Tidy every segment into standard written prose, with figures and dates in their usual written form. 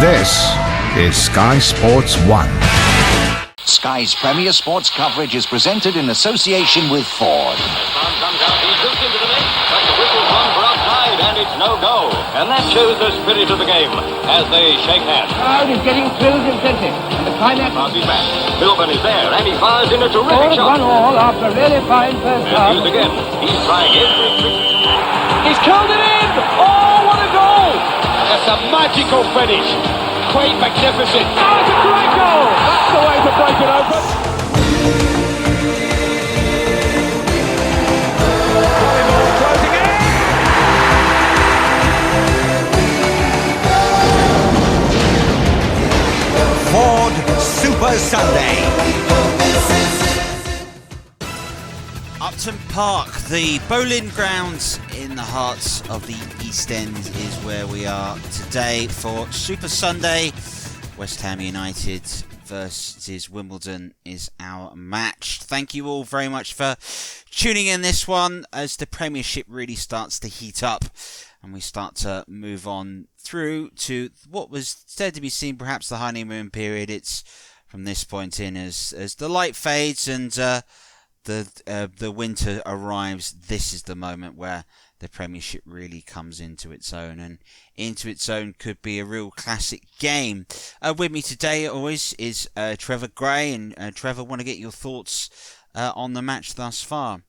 This is Sky Sports 1. Sky's premier sports coverage is presented in association with Ford. Comes out, he's looped into the net, but the whistle's gone for outside, and it's no go. And that shows the spirit of the game as they shake hands. The crowd is getting thrilled and plenty, and the climax... Passes back. Philbin is there, and he fires in a All terrific shot. 1-1 after a really fine first half. And used again. He's trying every trick. He's curled it in! Oh, what a goal! That's a magical finish. Quite magnificent. Oh, it's a great goal! That's the way to break it open. Closing in! Ford Super Sunday. Upton Park, the bowling grounds in the heart of the East End, is where we are today for Super Sunday. West Ham United versus Wimbledon is our match. Thank you all very much for tuning in this one as the Premiership really starts to heat up and we start to move on through to what was said to be seen perhaps the honeymoon period. It's from this point in as the light fades and the winter arrives. This is the moment where the Premiership really comes into its own, and into its own could be a real classic game. With me today always is Trevor Gray, and Trevor, want to get your thoughts on the match thus far.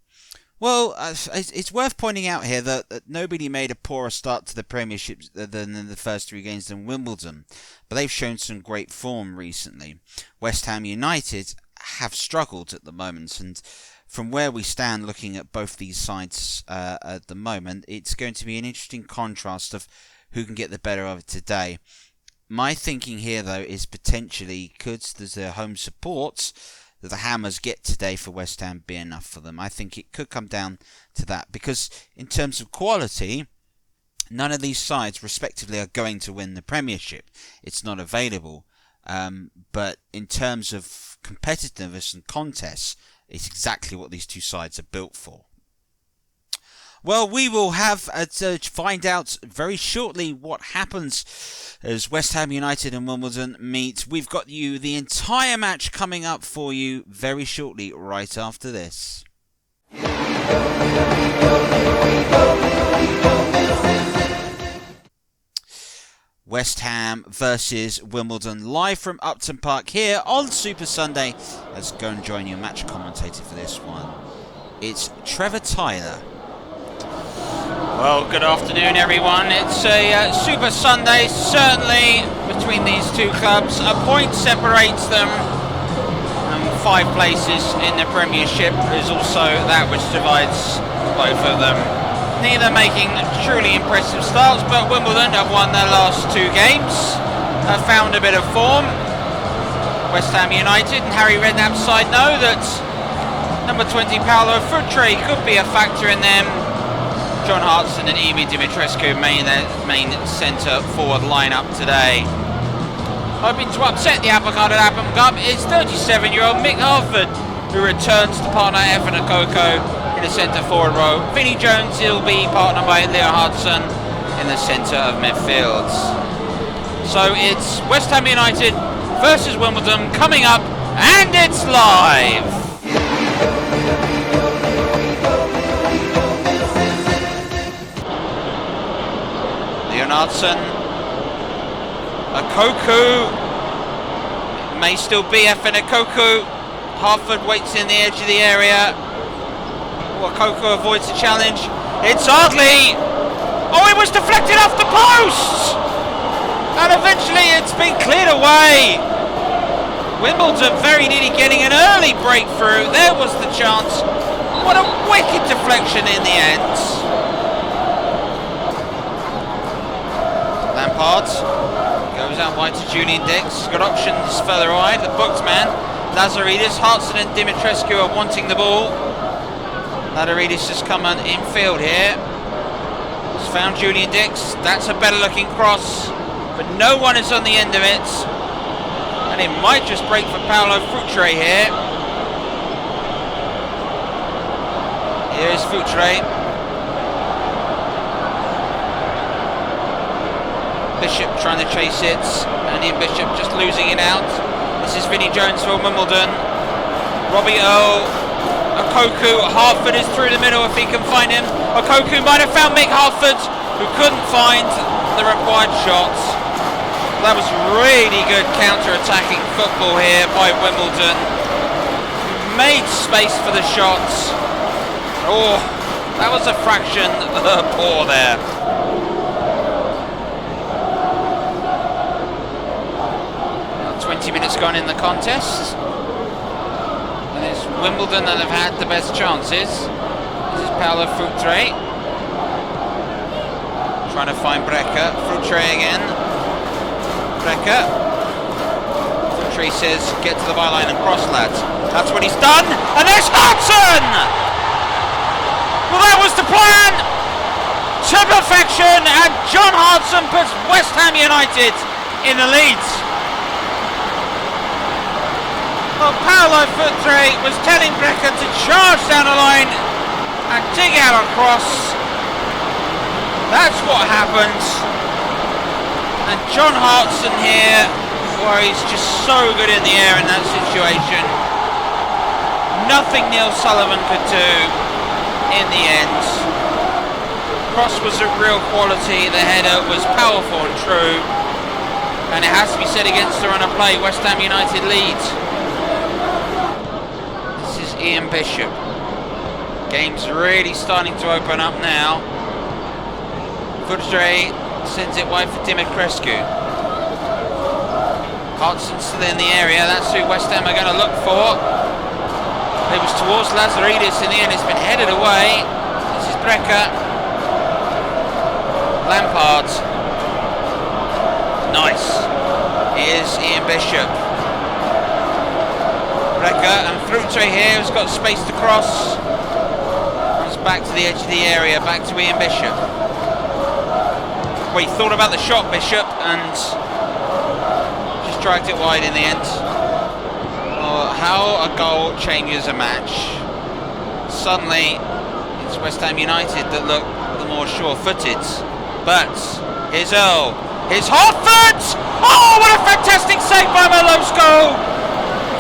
Well, it's worth pointing out here that nobody made a poorer start to the Premiership than in the first three games than Wimbledon, but they've shown some great form recently. West Ham United have struggled at the moment, and from where we stand looking at both these sides at the moment, it's going to be an interesting contrast of who can get the better of it today. My thinking here, though, is potentially could the home support that the Hammers get today for West Ham be enough for them. I think it could come down to that, because in terms of quality, none of these sides respectively are going to win the Premiership. It's not available. But in terms of competitiveness and contests, it's exactly what these two sides are built for. Well, we will have to find out very shortly what happens as West Ham United and Wimbledon meet. We've got you the entire match coming up for you very shortly, right after this. West Ham versus Wimbledon, live from Upton Park here on Super Sunday. Let's go and join your match commentator for this one. It's Trevor Tyler. Well, good afternoon, everyone. It's a Super Sunday, certainly between these two clubs. A point separates them, and 5 places in the Premiership is also that which divides both of them. Neither making truly impressive starts, but Wimbledon have won their last 2 games, have found a bit of form. West Ham United and Harry Redknapp's side know that number 20 Paolo Futre could be a factor in them. John Hartson and Emi Dimitrescu main centre-forward lineup today. Hoping to upset the apple cart at Appam Cup is 37-year-old Mick Harford, who returns to partner Efan Akoko in the centre-forward row. Vinnie Jones will be partnered by Leo Hudson in the centre of midfield. So it's West Ham United versus Wimbledon coming up, and it's live! Leo Hudson, Akoko, it may still be Efan Akoko. Harford waits in the edge of the area. Akoko avoids the challenge. It's Ardley. Oh, it was deflected off the post! And eventually it's been cleared away. Wimbledon very nearly getting an early breakthrough. There was the chance. What a wicked deflection in the end. Lampard goes out wide to Julian Dix. He's got options further wide. The booked man, Lazaridis. Hartson and Dimitrescu are wanting the ball. Lazaridis has come on infield here. He's found Julian Dix. That's a better looking cross, but no one is on the end of it. And it might just break for Paolo Futre here. Here's Futre. Bishop trying to chase it, and Ian Bishop just losing it out. This is Vinnie Jones for Wimbledon. Robbie Earl, Okoku, Hartford is through the middle if he can find him. Okoku might have found Mick Hartford, who couldn't find the required shots. That was really good counter-attacking football here by Wimbledon. Made space for the shots. Oh, that was a fraction poor there. 20 minutes gone in the contest. And it's Wimbledon that have had the best chances. This is Paolo Futre. Trying to find Brecker. Futre again. Brecker. Futre says, get to the byline and cross, lads. That's what he's done. And there's Hudson! Well, that was the plan! To perfection, and John Hudson puts West Ham United in the lead. Well, Paolo Futre was telling Brecker to charge down the line and dig out a cross. That's what happened. And John Hartson here, well, he's just so good in the air in that situation. Nothing Neil Sullivan could do in the end. Cross was of real quality, the header was powerful and true. And it has to be said against the run of play, West Ham United lead. Ian Bishop. Game's really starting to open up now. Futre sends it wide for Dimitrescu. Hartson's still in the area. That's who West Ham are going to look for. It was towards Lazaridis in the end. It's been headed away. This is Brecker. Lampard. Nice. Here's Ian Bishop. Brecker and Futre here has got space to cross. Comes back to the edge of the area, back to Ian Bishop. Well, he thought about the shot, Bishop, and just dragged it wide in the end. Oh, how a goal changes a match. Suddenly, it's West Ham United that look the more sure-footed. But here's Earl. Here's Hartford! Oh, what a fantastic save by Malosco!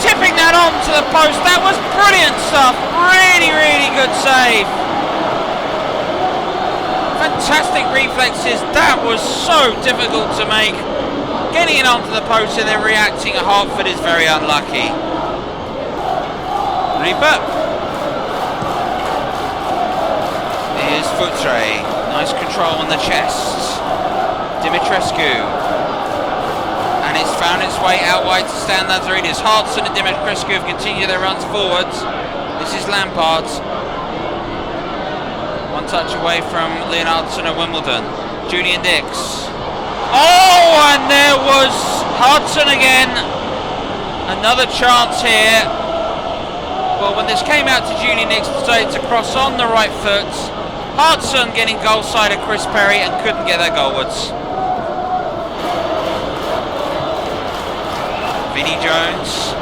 Tipping that on to the post. That was brilliant stuff. Really, really good save. Fantastic reflexes. That was so difficult to make. Getting it onto the post and then reacting at Hartford is very unlucky. Reaper. Here's Futre. Nice control on the chest. Dimitrescu. And it's found its way out wide to Stan Lazaridis. Hartson and Dimitrescu have continued their runs forwards. This is Lampard. One touch away from Leonardson at Wimbledon. Julian Dix. Oh, and there was Hudson again. Another chance here. Well, when this came out to Julian Dix, decided to cross on the right foot. Hudson getting goal side of Chris Perry and couldn't get that goalwards. Vinnie Jones.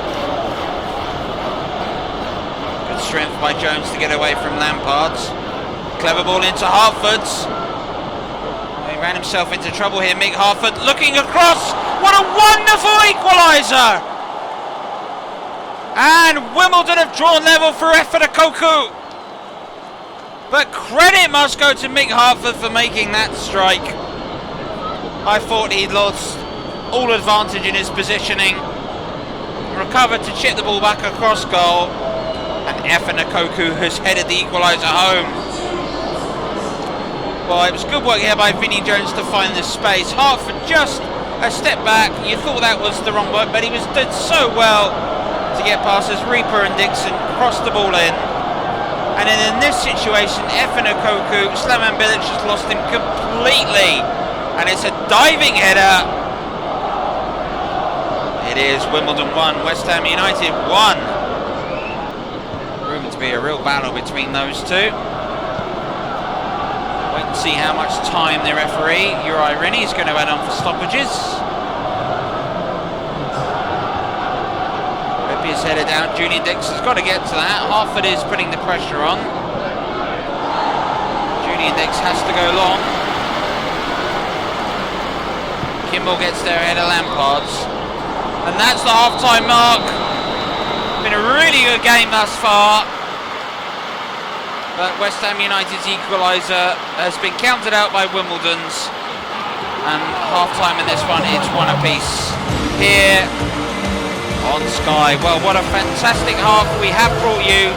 Good strength by Jones to get away from Lampard. Clever ball into Hartford. He ran himself into trouble here. Mick Hartford looking across. What a wonderful equaliser! And Wimbledon have drawn level for Effa Okoku. But credit must go to Mick Hartford for making that strike. I thought he'd lost all advantage in his positioning. Recovered to chip the ball back across goal, and Effa Okoku has headed the equaliser home. Well, it was good work here by Vinnie Jones to find the space. Hartford just a step back. You thought that was the wrong work, but he did so well to get past as Reaper and Dixon crossed the ball in. And then in this situation, Effa Okoku, Slaven Bilic has lost him completely, and it's a diving header. It is Wimbledon 1, West Ham United 1. Rumoured to be a real battle between those two. Wait and see how much time the referee, Uri Rennie, is going to add on for stoppages. Rippy is headed down. Julian Dix has got to get to that. Hartford is putting the pressure on. Julian Dix has to go long. Kimball gets there ahead of Lampard's. And that's the half-time mark. Been a really good game thus far. But West Ham United's equaliser has been counted out by Wimbledon's. And half-time in this one, it's one apiece. Here on Sky. Well, what a fantastic half we have brought you.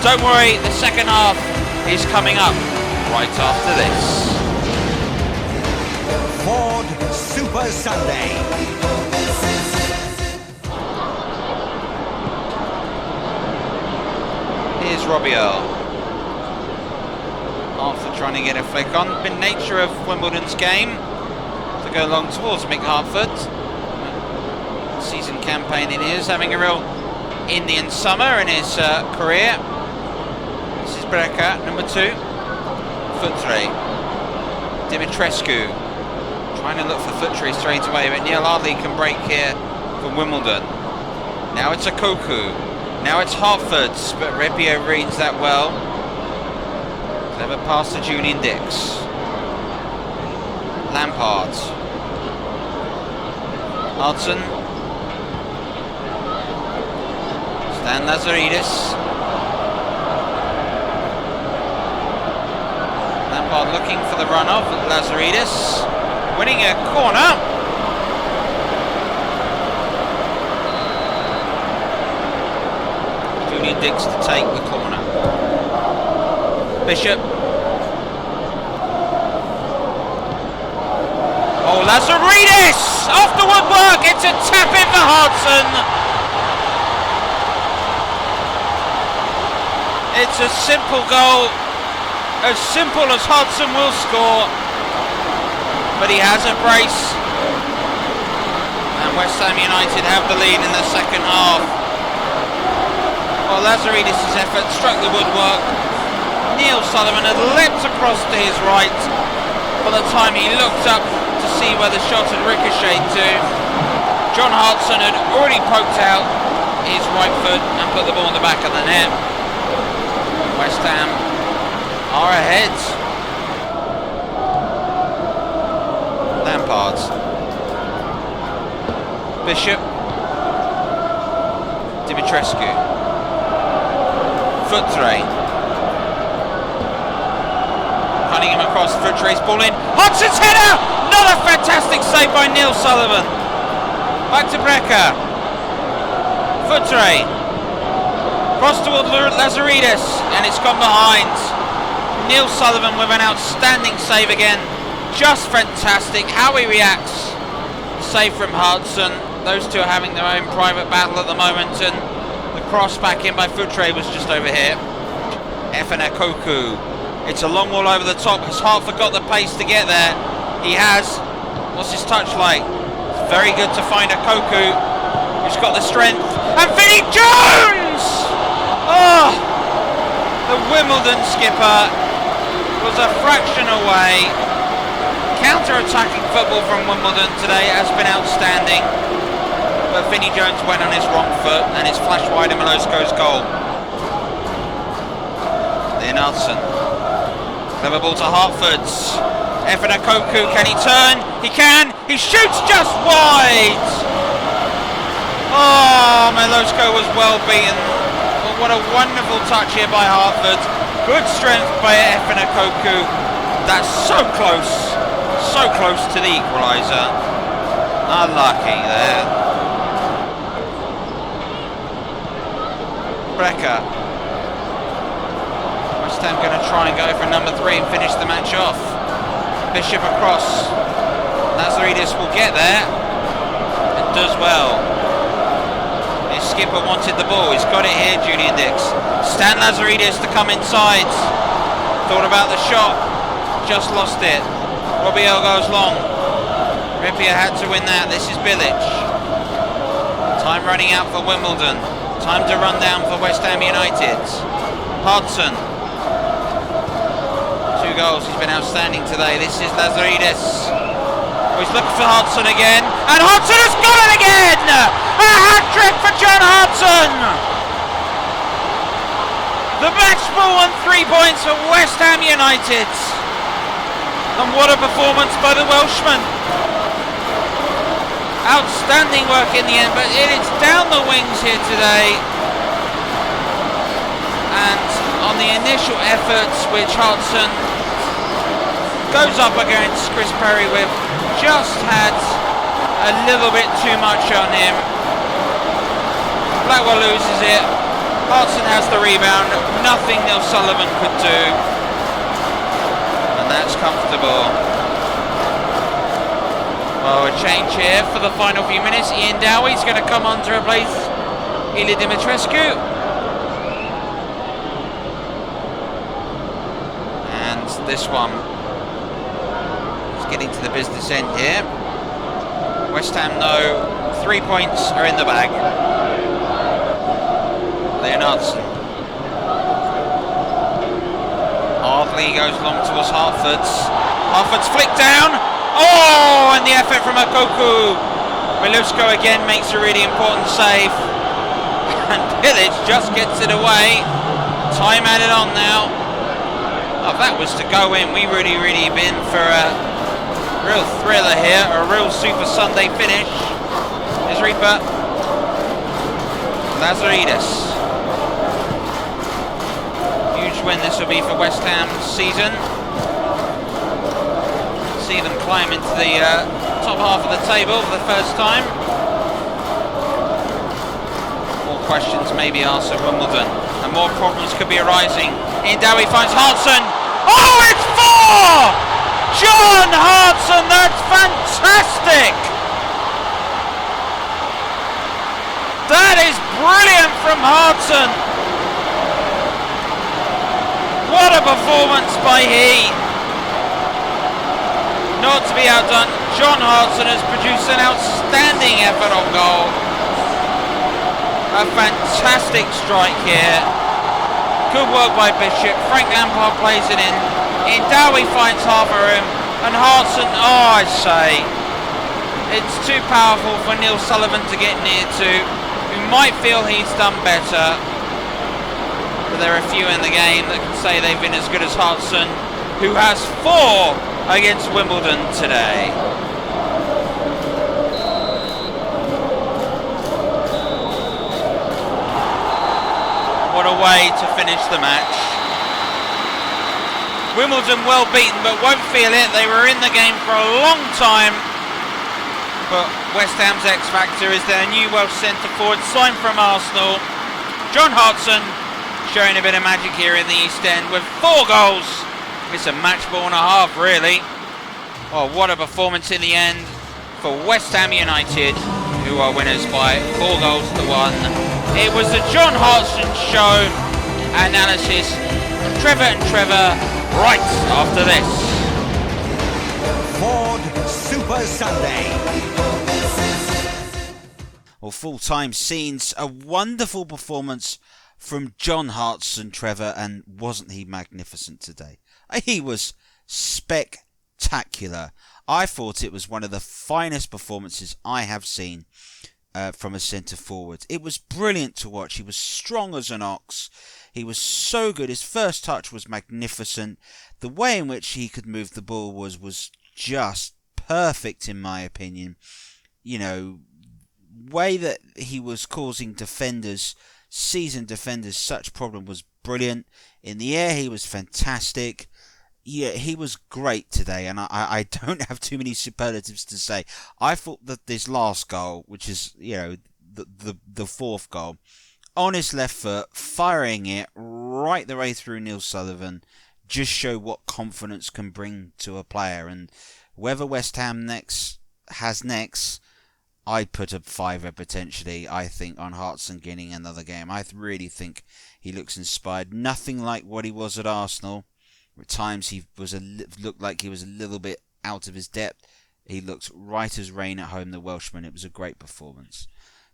Don't worry, the second half is coming up right after this. Ford Super Sunday. Here's Robbie Earle. After trying to get a flick on. Been nature of Wimbledon's game to go along towards Mick Hartford. Season campaign in his, having a real Indian summer in his career. This is Breca, number 2. Foot 3. Dimitrescu trying to look for foot 3 straight away, but Neil hardly can break here for Wimbledon. Now it's a Koku. Now it's Hartford's, but Rebbio reads that well. Clever pass to Julian Dix. Lampard. Hudson. Stan Lazaridis. Lampard looking for the run-off. Lazaridis winning a corner. Julian Dix to take the corner. Bishop. Oh, Lazaridis! Off the woodwork! It's a tap in for Hudson. It's a simple goal, as simple as Hudson will score, but he has a brace, and West Ham United have the lead in the second half. Well, Lazaridis' effort struck the woodwork. Neil Sullivan had leapt across to his right. By the time he looked up to see where the shot had ricocheted to, John Hudson had already poked out his right foot and put the ball in the back of the net. West Ham are ahead. Lampard. Bishop. Dimitrescu. Foot 3. Running him across, foot 3's ball in. Hudson's header! Another fantastic save by Neil Sullivan. Back to Breca. Foot 3. Cross toward Lazaridis, and it's gone behind. Neil Sullivan with an outstanding save again. Just fantastic how he reacts. Save from Hudson. Those two are having their own private battle at the moment, and the cross back in by Futre was just over here. Efena Koku. It's a long ball over the top. Has Hartford got the pace to get there? He has. What's his touch like? It's very good to find a Koku who's got the strength. And Vinnie Jones! Oh, the Wimbledon skipper was a fraction away. Counter-attacking football from Wimbledon today has been outstanding. But Vinnie Jones went on his wrong foot, and it's flash wide in Milosko's goal. Leonardson. Clever ball to Hartford's. Efena Koku, can he turn? He can! He shoots just wide! Oh, Milosko was well beaten. What a wonderful touch here by Hartford. Good strength by Efena Koku. That's so close to the equaliser. Unlucky there. Breca. West Ham going to try and go for number 3 and finish the match off. Bishop across. Lazaridis will get there. And does well. Skipper wanted the ball, he's got it here, Julian Dix. Stan Lazaridis to come inside. Thought about the shot, just lost it. Robbie Earle goes long. Rippia had to win that. This is Bilic. Time running out for Wimbledon. Time to run down for West Ham United. Hudson. 2 goals, he's been outstanding today. This is Lazaridis. He's looking for Hudson again, and Hudson has got it again! A hat-trick for John Hudson! The match ball and 3 points for West Ham United. And what a performance by the Welshman. outstanding work in the end, but it is down the wings here today. And on the initial efforts, which Hodgson goes up against Chris Perry with, just had a little bit too much on him. Blackwell loses it. Hodgson has the rebound. Nothing Neil Sullivan could do. And that's comfortable. Well, a change here for the final few minutes. Ian Dowie's going to come on to replace Ili Dimitrescu. And this one is getting to the business end here. West Ham know 3 points are in the bag. Leonardson. Ardley goes long towards Hartford's. Hartford's flick down. Oh, and the effort from Okoku. Milusko again makes a really important save. And Pillage just gets it away. Time added on now. Oh, if that was to go in, we really been for a real thriller here. A real Super Sunday finish. Is Reaper. Lazaridis. Huge win this will be for West Ham's season. See them climb into the top half of the table for the first time. More questions may be asked of Wimbledon, and more problems could be arising. Ian Dowie finds Hartson. Oh, it's 4! John Hartson, that's fantastic! That is brilliant from Hartson. What a performance by he. Not to be outdone, John Hartson has produced an outstanding effort on goal. A fantastic strike here. Good work by Bishop. Frank Lampard plays it in. Dowie finds half a room. And Hartson, oh, I say, it's too powerful for Neil Sullivan to get near to. You might feel he's done better. But there are a few in the game that can say they've been as good as Hartson, who has 4 against Wimbledon today. What a way to finish the match. Wimbledon well beaten, but won't feel it. They were in the game for a long time. But West Ham's X Factor is their new Welsh centre forward, signed from Arsenal. John Hartson showing a bit of magic here in the East End with 4 goals. It's a match ball and a half, really. Oh, what a performance in the end for West Ham United, who are winners by 4 goals to 1. It was the John Hartson show. Analysis from Trevor and Trevor right after this. Ford Super Sunday. Well, full-time scenes, a wonderful performance from John Hartson, Trevor, and wasn't he magnificent today? He was spectacular. I thought it was one of the finest performances I have seen from a centre forward. It was brilliant to watch. He was strong as an ox. He was so good. His first touch was magnificent. The way in which he could move the ball was just perfect, in my opinion. You know, way that he was causing defenders, seasoned defenders, such problem was brilliant. In the air, he was fantastic. Yeah, he was great today, and I don't have too many superlatives to say. I thought that this last goal, which is, you know, the 4th goal, on his left foot, firing it right the way through Neil Sullivan, just show what confidence can bring to a player. And whether West Ham has next, I'd put a 5 potentially, I think, on Hartson getting another game. I really think he looks inspired. Nothing like what he was at Arsenal. At times he looked like he was a little bit out of his depth. He looked right as rain at home, the Welshman. It was a great performance.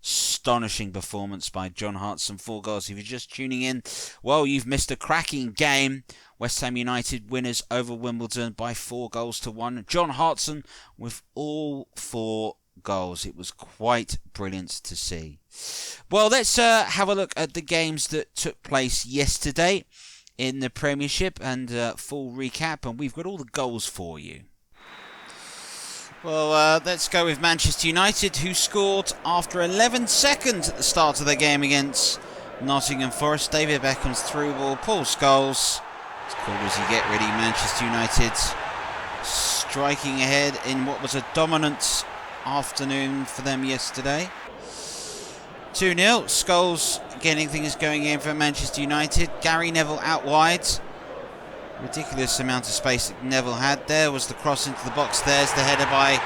Astonishing performance by John Hartson. 4 goals. If you're just tuning in, well, you've missed a cracking game. West Ham United winners over Wimbledon by 4 goals to 1. John Hartson with all 4 goals. It was quite brilliant to see. Well, let's have a look at the games that took place yesterday in the Premiership and full recap, and we've got all the goals for you. Well, let's go with Manchester United, who scored after 11 seconds at the start of their game against Nottingham Forest. David Beckham's through ball, Paul Scholes. As cool as you get, really. Manchester United striking ahead in what was a dominant afternoon for them yesterday. 2-0. Scholes getting things going in for Manchester United. Gary Neville out wide. Ridiculous amount of space that Neville had. There was the cross into the box. There's the header by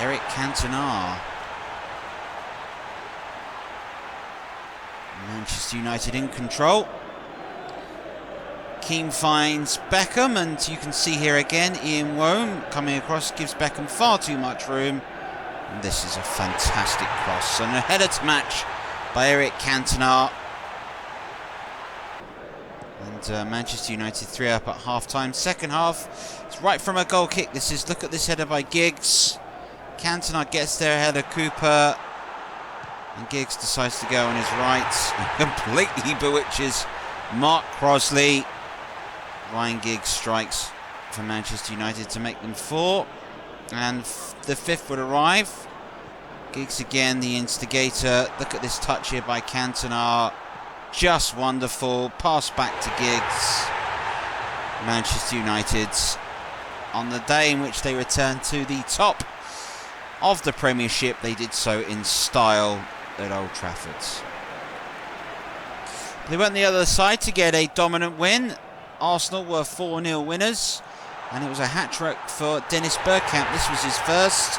Eric Cantona. Manchester United in control. Keane finds Beckham, and you can see here again Ian Wome coming across, gives Beckham far too much room. And this is a fantastic cross and a header to match by Eric Cantona. And Manchester United 3 up at half-time. Second half, it's right from a goal kick. Look at this header by Giggs. Cantona gets there ahead of Cooper. And Giggs decides to go on his right. And completely bewitches Mark Crosley. Ryan Giggs strikes for Manchester United to make them 4. And the 5th would arrive. Giggs again, the instigator. Look at this touch here by Cantona. Just wonderful. Pass back to Giggs. Manchester United, on the day in which they returned to the top of the Premiership, they did so in style at Old Trafford. They went the other side to get a dominant win. Arsenal were 4-0 winners, and it was a hat-trick for Dennis Bergkamp. This was his first.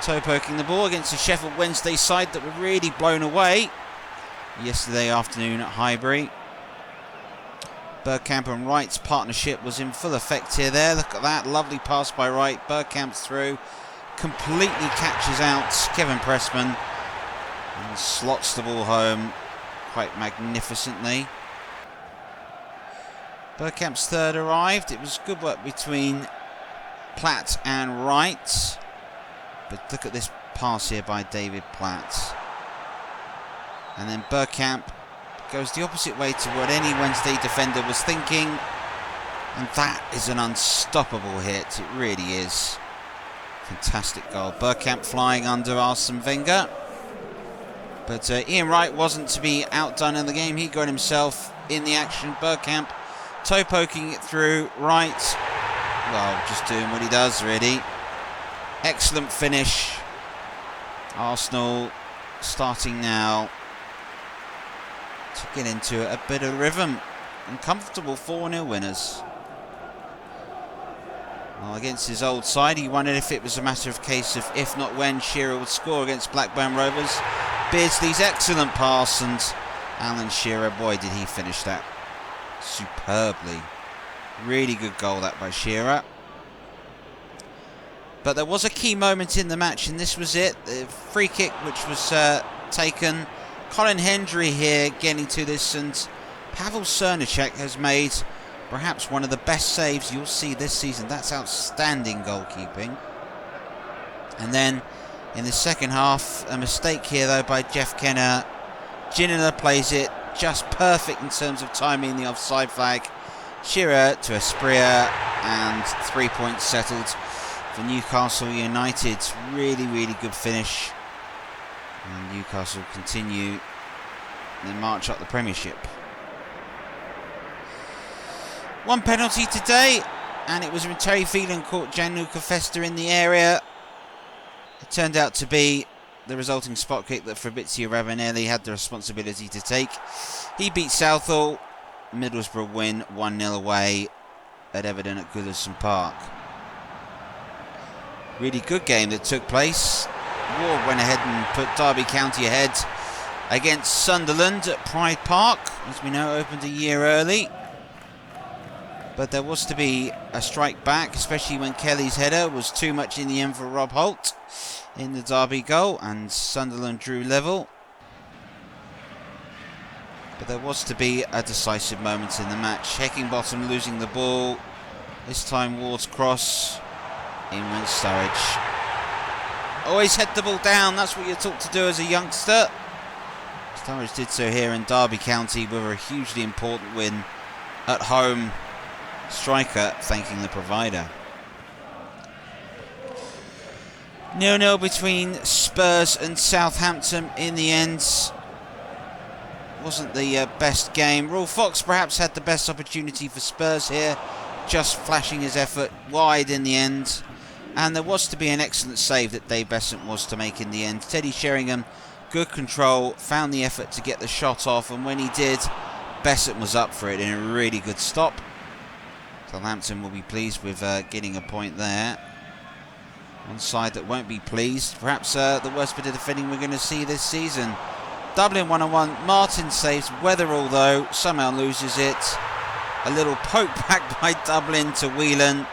Toe poking the ball against the Sheffield Wednesday side that were really blown away yesterday afternoon at Highbury. Bergkamp and Wright's partnership was in full effect here. Look at that, lovely pass by Wright. Bergkamp's through, completely catches out Kevin Pressman and slots the ball home quite magnificently. Bergkamp's third arrived. It was good work between Platt and Wright. But look at this pass here by David Platt. And then Bergkamp goes the opposite way to what any Wednesday defender was thinking. And that is an unstoppable hit. It really is. Fantastic goal. Bergkamp flying under Arsene Wenger. But Ian Wright wasn't to be outdone in the game. He got himself in the action. Bergkamp toe poking it through. Wright, well, just doing what he does, really. Excellent finish. Arsenal starting now to get into a bit of rhythm, and comfortable 4-0 winners. Well, against his old side, he wondered if it was a matter of case of if not when Shearer would score against Blackburn Rovers. Beardsley's excellent pass, and Alan Shearer, boy did he finish that superbly. Really good goal that by Shearer. But there was a key moment in the match, and this was it. The free kick which was taken. Colin Hendry here getting to this, and Pavel Cernacek has made perhaps one of the best saves you'll see this season. That's outstanding goalkeeping. And then in the second half, a mistake here though by Jeff Kenner. Ginola plays it just perfect in terms of timing the offside flag. Shearer to Asprilla, and 3 points settled for Newcastle United. Really, really good finish. And Newcastle continue their march up the Premiership. One penalty today, and it was when Terry Phelan caught Gianluca Festa in the area. It turned out to be the resulting spot kick that Fabrizio Ravanelli had the responsibility to take. He beat Southall. Middlesbrough win 1-0 away at Everton at Goodison Park. Really good game that took place. Ward went ahead and put Derby County ahead against Sunderland at Pride Park, as we know opened a year early. But there was to be a strike back, especially when Kelly's header was too much in the end for Rob Holt in the Derby goal, and Sunderland drew level. But there was to be a decisive moment in the match. Heckingbottom losing the ball. This time Ward's cross. In went Sturridge. Always head the ball down. That's what you're taught to do as a youngster. Sturridge did so here in Derby County with a hugely important win at home. Striker thanking the provider. 0-0 between Spurs and Southampton in the end. Wasn't the best game. Raul Fox perhaps had the best opportunity for Spurs here, just flashing his effort wide in the end. And there was to be an excellent save that Dave Besant was to make in the end. Teddy Sheringham, good control, found the effort to get the shot off, and when he did, Besant was up for it in a really good stop. Southampton will be pleased with getting a point there. One side that won't be pleased, perhaps the worst bit of defending we're going to see this season. Dublin 1-on-1, Martin saves, Weatherall though somehow loses it. A little poke back by Dublin to Whelan.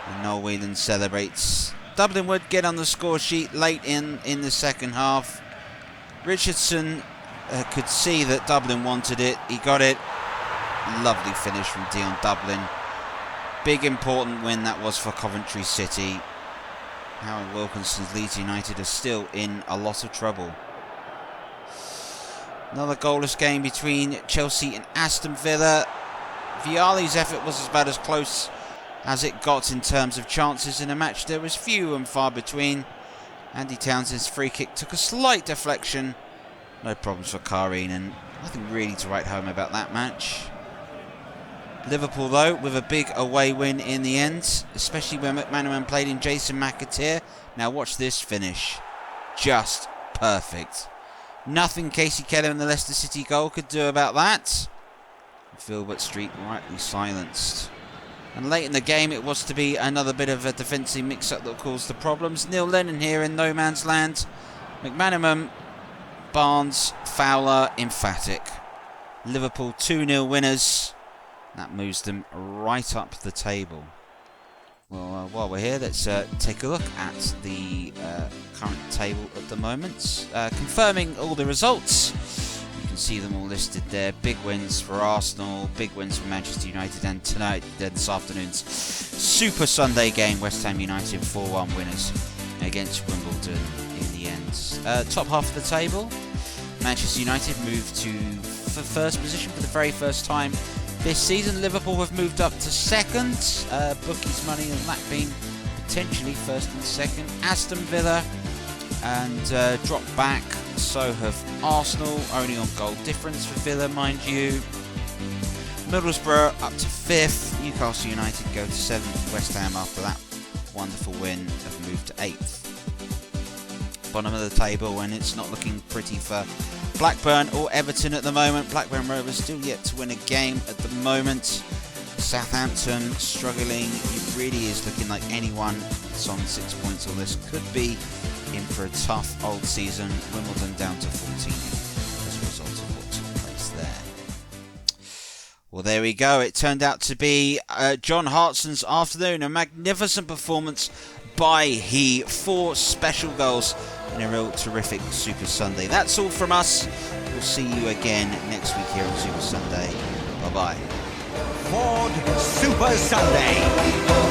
And Noel Whelan celebrates. Dublin would get on the score sheet late in the second half. Richardson could see that Dublin wanted it, he got it. Lovely finish from Dion Dublin. Big important win that was for Coventry City. Howard Wilkinson's Leeds United are still in a lot of trouble. Another goalless game between Chelsea and Aston Villa. Vialli's effort was about as close as it got in terms of chances in a match. There was few and far between. Andy Townsend's free kick took a slight deflection. No problems for Carling, and nothing really to write home about that match. Liverpool, though, with a big away win in the end, especially when McManaman played in Jason McAteer. Now watch this finish. Just perfect. Nothing Casey Keller in the Leicester City goal could do about that. Filbert Street rightly silenced. And late in the game, it was to be another bit of a defensive mix-up that caused the problems. Neil Lennon here in no man's land. McManaman, Barnes, Fowler, emphatic. Liverpool 2-0 winners. That moves them right up the table. Well, while we're here, let's take a look at the current table at the moment. Confirming all the results. You can see them all listed there. Big wins for Arsenal, big wins for Manchester United, and tonight, this afternoon's Super Sunday game, West Ham United 4-1 winners against Wimbledon in the end. Top half of the table, Manchester United moved to first position for the very first time this season. Liverpool have moved up to second. Bookies' money on that being potentially first and second. Aston Villa and dropped back. So have Arsenal, only on goal difference for Villa, mind you. Middlesbrough up to fifth. Newcastle United go to seventh. West Ham, after that wonderful win, have moved to eighth. Bottom of the table, and it's not looking pretty for Blackburn or Everton at the moment. Blackburn Rovers still yet to win a game at the moment. Southampton struggling. It really is looking like anyone that's on 6 points or less could be in for a tough old season. Wimbledon down to 14 as a result of what took place there. Well, there we go. It turned out to be John Hartson's afternoon. A magnificent performance by he. 4 special goals in a real terrific Super Sunday. That's all from us. We'll see you again next week here on Super Sunday. Bye-bye. Ford Super Sunday.